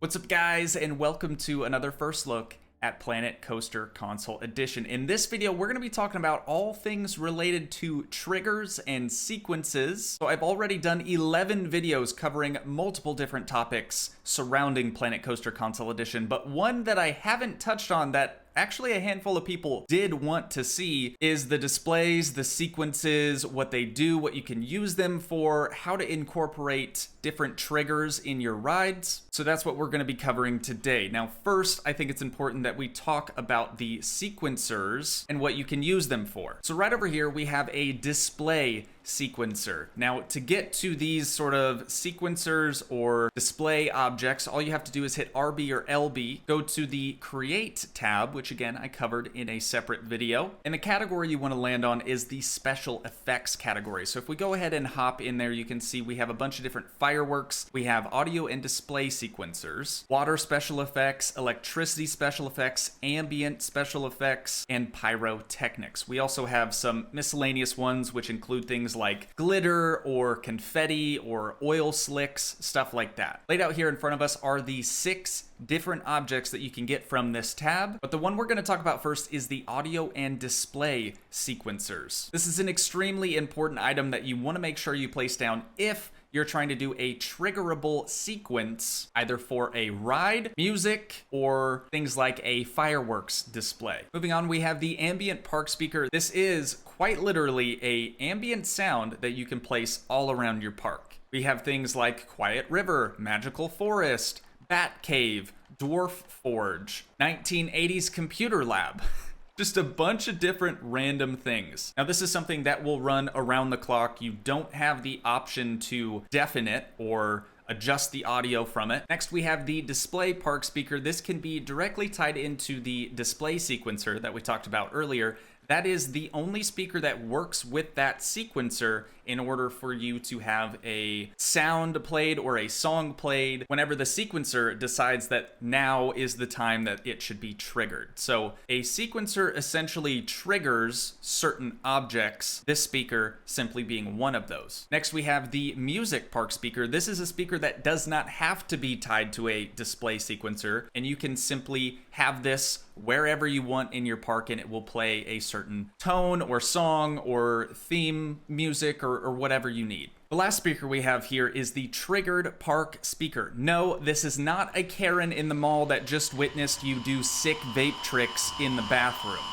What's up, guys, and welcome to another first look at Planet Coaster Console Edition. In this video, we're going to be talking about all things related to triggers and sequences. So I've already done 11 videos covering multiple different topics surrounding Planet Coaster Console Edition, but one that I haven't touched on that actually a handful of people did want to see is the displays, the sequences, what they do, what you can use them for, how to incorporate different triggers in your rides. So that's what we're going to be covering today. Now, first, I think it's important that we talk about the sequencers and what you can use them for. So right over here, we have a display sequencer. Now, to get to these sort of sequencers or display objects, all you have to do is hit RB or LB, go to the Create tab, which again, I covered in a separate video. And the category you want to land on is the Special Effects category. So if we go ahead and hop in there, you can see we have a bunch of different fireworks. We have audio and display sequencers, water special effects, electricity special effects, ambient special effects, and pyrotechnics. We also have some miscellaneous ones, which include things like glitter or confetti or oil slicks, stuff like that. Laid out here in front of us are the 6 different objects that you can get from this tab, but the one we're going to talk about first is the audio and display sequencers. This is an extremely important item that you want to make sure you place down if you're trying to do a triggerable sequence, either for a ride, music, or things like a fireworks display. Moving on, we have the ambient park speaker. This is quite literally a ambient sound that you can place all around your park. We have things like Quiet River, Magical Forest, Bat Cave, Dwarf Forge, 1980s Computer Lab. Just a bunch of different random things. Now, this is something that will run around the clock. You don't have the option to deafen it or adjust the audio from it. Next, we have the display park speaker. This can be directly tied into the display sequencer that we talked about earlier. That is the only speaker that works with that sequencer in order for you to have a sound played or a song played whenever the sequencer decides that now is the time that it should be triggered. So a sequencer essentially triggers certain objects, this speaker simply being one of those. Next, we have the music park speaker. This is a speaker that does not have to be tied to a display sequencer, and you can simply have this wherever you want in your park and it will play a certain tone or song or theme music or whatever you need. The last speaker we have here is the triggered park speaker. No, this is not a Karen in the mall that just witnessed you do sick vape tricks in the bathroom.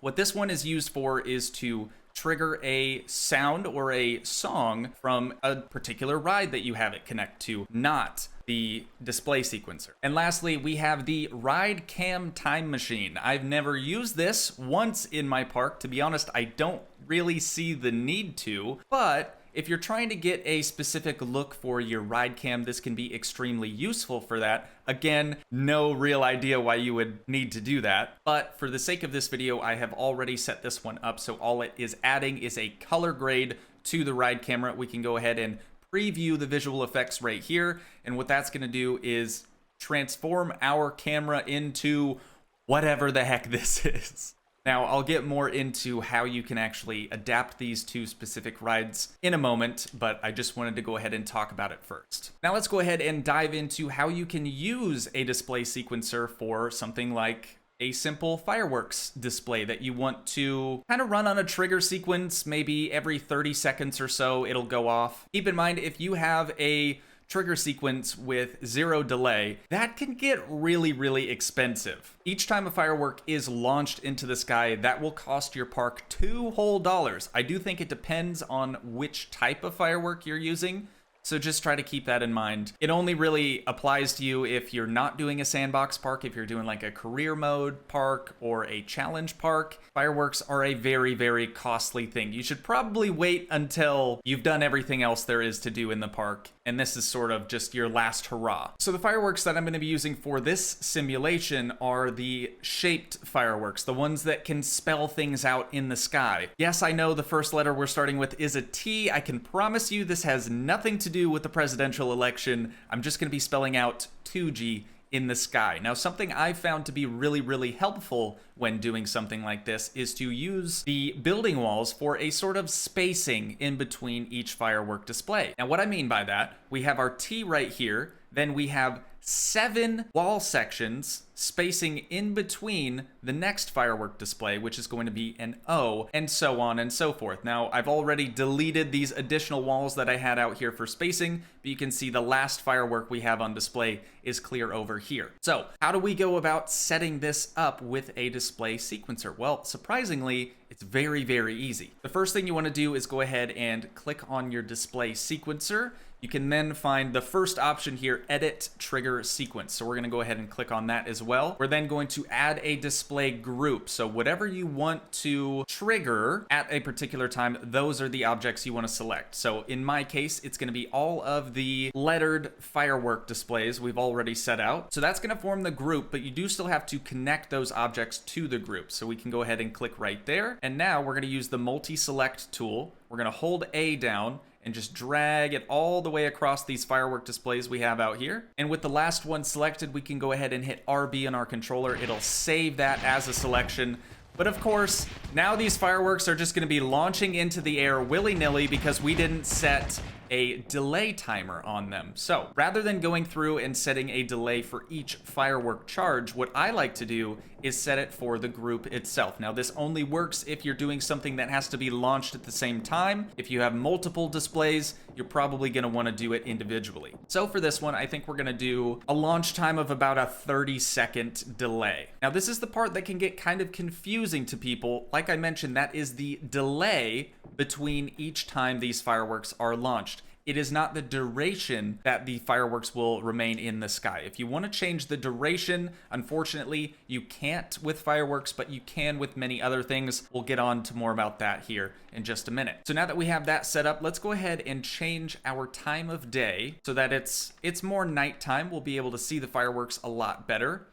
What this one is used for is to trigger a sound or a song from a particular ride that you have it connect to, not the display sequencer. And lastly, we have the Ride Cam Time Machine. I've never used this once in my park. To be honest, I don't really see the need to, but if you're trying to get a specific look for your ride cam, this can be extremely useful for that. Again, no real idea why you would need to do that, but for the sake of this video, I have already set this one up, so all it is adding is a color grade to the ride camera. We can go ahead and preview the visual effects right here, and what that's going to do is transform our camera into whatever the heck this is. Now, I'll get more into how you can actually adapt these to specific rides in a moment, but I just wanted to go ahead and talk about it first. Now, let's go ahead and dive into how you can use a display sequencer for something like a simple fireworks display that you want to kind of run on a trigger sequence. Maybe every 30 seconds or so, it'll go off. Keep in mind, if you have a trigger sequence with 0 delay, that can get really, really expensive. Each time a firework is launched into the sky, that will cost your park $2 whole. I do think it depends on which type of firework you're using, so just try to keep that in mind. It only really applies to you if you're not doing a sandbox park, if you're doing like a career mode park or a challenge park. Fireworks are a very, very costly thing. You should probably wait until you've done everything else there is to do in the park, and this is sort of just your last hurrah. So the fireworks that I'm going to be using for this simulation are the shaped fireworks, the ones that can spell things out in the sky. Yes, I know the first letter we're starting with is a T. I can promise you this has nothing to do with the presidential election. I'm just going to be spelling out Toogii in the sky. Now, something I've found to be really, really helpful when doing something like this is to use the building walls for a sort of spacing in between each firework display. Now, what I mean by that, we have our T right here, then we have 7 wall sections spacing in between the next firework display, which is going to be an O, and so on and so forth. Now, I've already deleted these additional walls that I had out here for spacing, but you can see the last firework we have on display is clear over here. So, how do we go about setting this up with a display sequencer? Well, surprisingly, it's very, very easy. The first thing you want to do is go ahead and click on your display sequencer. You can then find the first option here, Edit Trigger Sequence. So we're going to go ahead and click on that as well. We're then going to add a display group. So whatever you want to trigger at a particular time, those are the objects you want to select. So in my case, it's going to be all of the lettered firework displays we've already set out. So that's going to form the group, but you do still have to connect those objects to the group. So we can go ahead and click right there. And now we're going to use the multi-select tool. We're going to hold A down and just drag it all the way across these firework displays we have out here. And with the last one selected, we can go ahead and hit RB on our controller. It'll save that as a selection. But of course, now these fireworks are just going to be launching into the air willy-nilly because we didn't set a delay timer on them. So rather than going through and setting a delay for each firework charge, what I like to do is set it for the group itself. Now, this only works if you're doing something that has to be launched at the same time. If you have multiple displays, you're probably going to want to do it individually. So for this one, I think we're going to do a launch time of about a 30-second delay. Now, this is the part that can get kind of confusing to people. Like I mentioned, that is the delay between each time these fireworks are launched. It is not the duration that the fireworks will remain in the sky. If you want to change the duration, unfortunately, you can't with fireworks, but you can with many other things. We'll get on to more about that here in just a minute. So now that we have that set up, let's go ahead and change our time of day so that it's more nighttime. We'll be able to see the fireworks a lot better.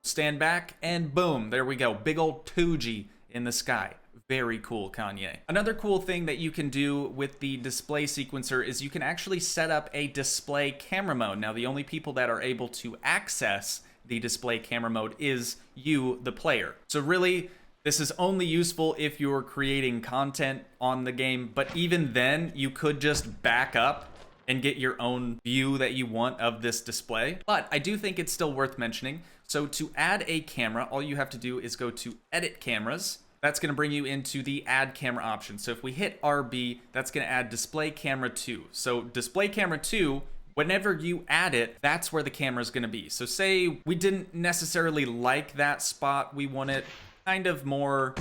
Stand back and boom, there we go. Big old Toogii in the sky. Very cool, Kanye. Another cool thing that you can do with the display sequencer is you can actually set up a display camera mode. Now, the only people that are able to access the display camera mode is you, the player. So really, this is only useful if you're creating content on the game, but even then, you could just back up and get your own view that you want of this display. But I do think it's still worth mentioning. So to add a camera, all you have to do is go to Edit Cameras. That's going to bring you into the add camera option. So if we hit RB, that's going to add display camera 2. So display camera 2, whenever you add it, that's where the camera is going to be. So say we didn't necessarily like that spot. We want it kind of more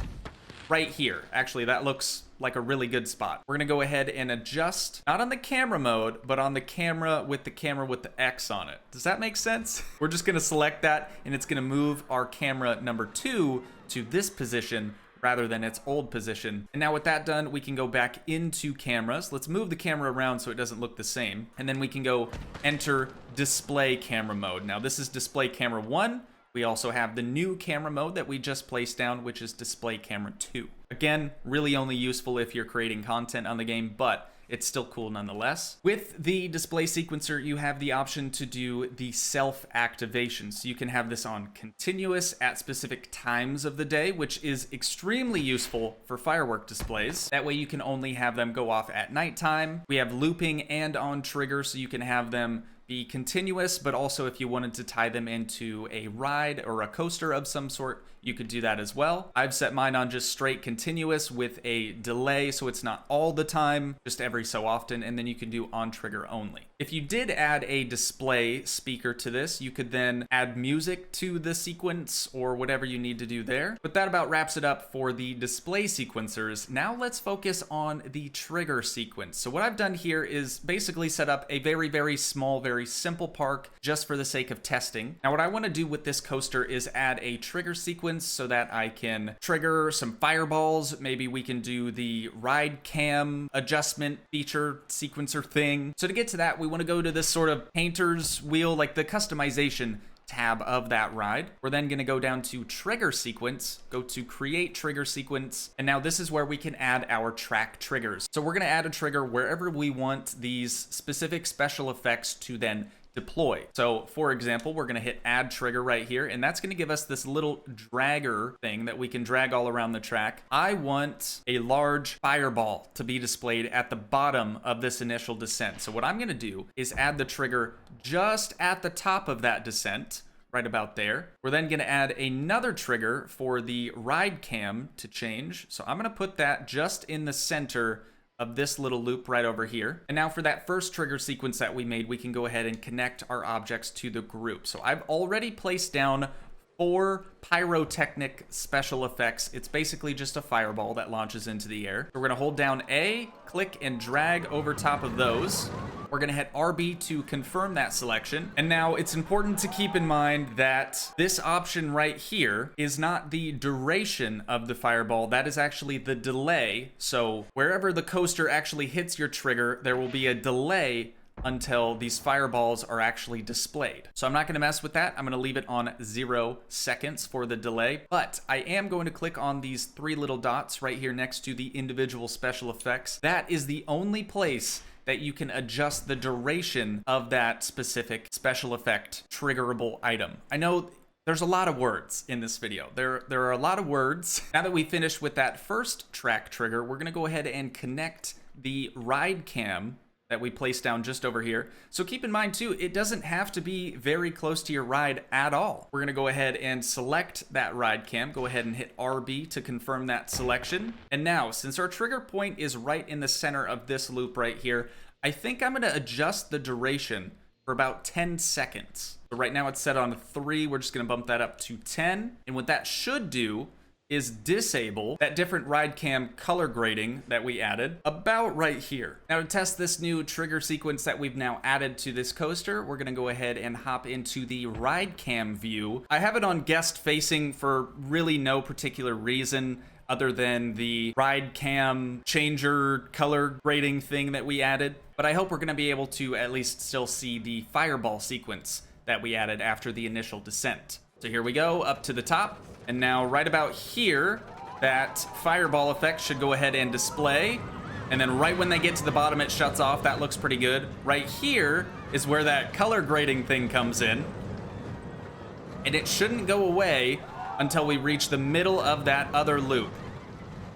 right here. Actually, that looks like a really good spot. We're going to go ahead and adjust, not on the camera mode, but on the camera with the X on it. Does that make sense? We're just going to select that, and it's going to move our camera number 2 to this position rather than its old position. And now with that done, we can go back into cameras. Let's move the camera around so it doesn't look the same. And then we can go enter display camera mode. Now this is display camera 1. We also have the new camera mode that we just placed down, which is display camera 2. Again, really only useful if you're creating content on the game, but it's still cool nonetheless. With the display sequencer, you have the option to do the self-activation. So you can have this on continuous at specific times of the day, which is extremely useful for firework displays. That way you can only have them go off at nighttime. We have looping and on trigger, so you can have them be continuous, but also if you wanted to tie them into a ride or a coaster of some sort, you could do that as well. I've set mine on just straight continuous with a delay, so it's not all the time, just every so often, and then you can do on trigger only. If you did add a display speaker to this, you could then add music to the sequence or whatever you need to do there. But that about wraps it up for the display sequencers. Now let's focus on the trigger sequence. So what I've done here is basically set up a very, very small, very simple park just for the sake of testing. Now what I want to do with this coaster is add a trigger sequence so that I can trigger some fireballs. Maybe we can do the ride cam adjustment feature sequencer thing. So to get to that, we want to go to this sort of painter's wheel, like the customization tab of that ride. We're then going to go down to trigger sequence, go to create trigger sequence, and now this is where we can add our track triggers. So we're going to add a trigger wherever we want these specific special effects to then deploy. So for example, we're going to hit add trigger right here, and that's going to give us this little dragger thing that we can drag all around the track. I want a large fireball to be displayed at the bottom of this initial descent. So what I'm going to do is add the trigger just at the top of that descent, right about there. We're then going to add another trigger for the ride cam to change. So I'm going to put that just in the center of this little loop right over here. And now for that first trigger sequence that we made, we can go ahead and connect our objects to the group. So I've already placed down 4 pyrotechnic special effects. It's basically just a fireball that launches into the air. So we're gonna hold down A, click and drag over top of those. We're gonna hit RB to confirm that selection. And now it's important to keep in mind that this option right here is not the duration of the fireball. That is actually the delay. So wherever the coaster actually hits your trigger, there will be a delay until these fireballs are actually displayed. So I'm not gonna mess with that. I'm gonna leave it on 0 seconds for the delay, but I am going to click on these 3 little dots right here next to the individual special effects. That is the only place that you can adjust the duration of that specific special effect triggerable item. I know there's a lot of words in this video. There are a lot of words. Now that we finished with that first track trigger, we're gonna go ahead and connect the ride cam that we placed down just over here. So keep in mind too, it doesn't have to be very close to your ride at all. We're gonna go ahead and select that ride cam. Go ahead and hit RB to confirm that selection. And now, since our trigger point is right in the center of this loop right here, I think I'm gonna adjust the duration for about 10 seconds. So right now it's set on 3. We're just gonna bump that up to 10. And what that should do is disable that different ride cam color grading that we added about right here. Now to test this new trigger sequence that we've now added to this coaster, we're gonna go ahead and hop into the ride cam view. I have it on guest facing for really no particular reason other than the ride cam changer color grading thing that we added. But I hope we're gonna be able to at least still see the fireball sequence that we added after the initial descent. So here we go, up to the top. And now right about here, that fireball effect should go ahead and display. And then right when they get to the bottom, it shuts off. That looks pretty good. Right here is where that color grading thing comes in. And it shouldn't go away until we reach the middle of that other loop.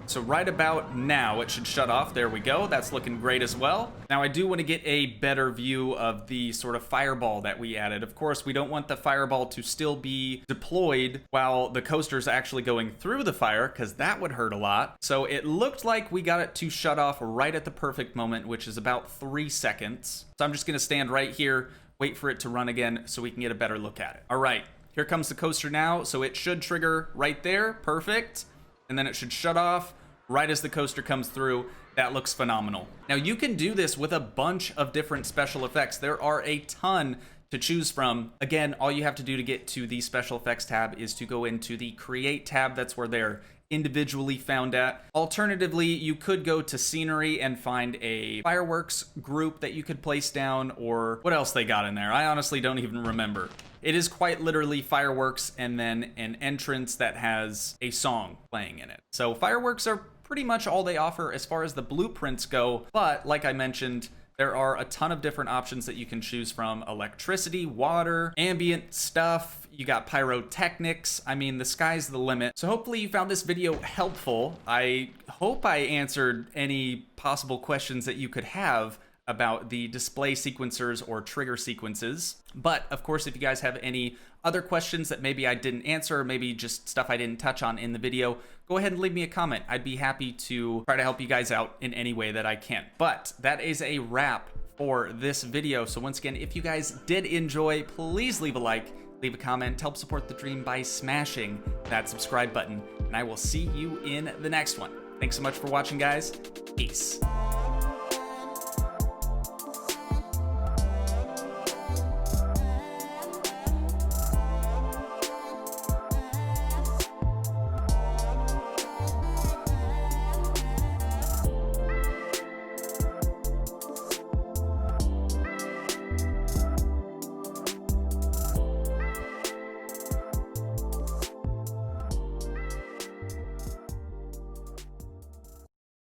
So right about now, it should shut off. There we go. That's looking great as well. Now I do want to get a better view of the sort of fireball that we added. Of course, we don't want the fireball to still be deployed while the coaster's actually going through the fire, because that would hurt a lot. So it looked like we got it to shut off right at the perfect moment, which is about 3 seconds. So I'm just going to stand right here, wait for it to run again so we can get a better look at it. All right, here comes the coaster now. So it should trigger right there. Perfect. And then it should shut off right as the coaster comes through. That looks phenomenal. Now you can do this with a bunch of different special effects. There are a ton to choose from. Again, all you have to do to get to the special effects tab is to go into the create tab. That's where they're individually found at. Alternatively, you could go to scenery and find a fireworks group that you could place down, or what else they got in there. I honestly don't even remember. It is quite literally fireworks and then an entrance that has a song playing in it. So fireworks are pretty much all they offer as far as the blueprints go. But like I mentioned, there are a ton of different options that you can choose from. Electricity, water, ambient stuff. You got pyrotechnics. I mean, the sky's the limit. So hopefully you found this video helpful. I hope I answered any possible questions that you could have about the display sequencers or trigger sequences. But of course, if you guys have any other questions that maybe I didn't answer, or maybe just stuff I didn't touch on in the video, go ahead and leave me a comment. I'd be happy to try to help you guys out in any way that I can. But that is a wrap for this video. So once again, if you guys did enjoy, please leave a like, leave a comment, help support the dream by smashing that subscribe button, and I will see you in the next one. Thanks so much for watching, guys. Peace.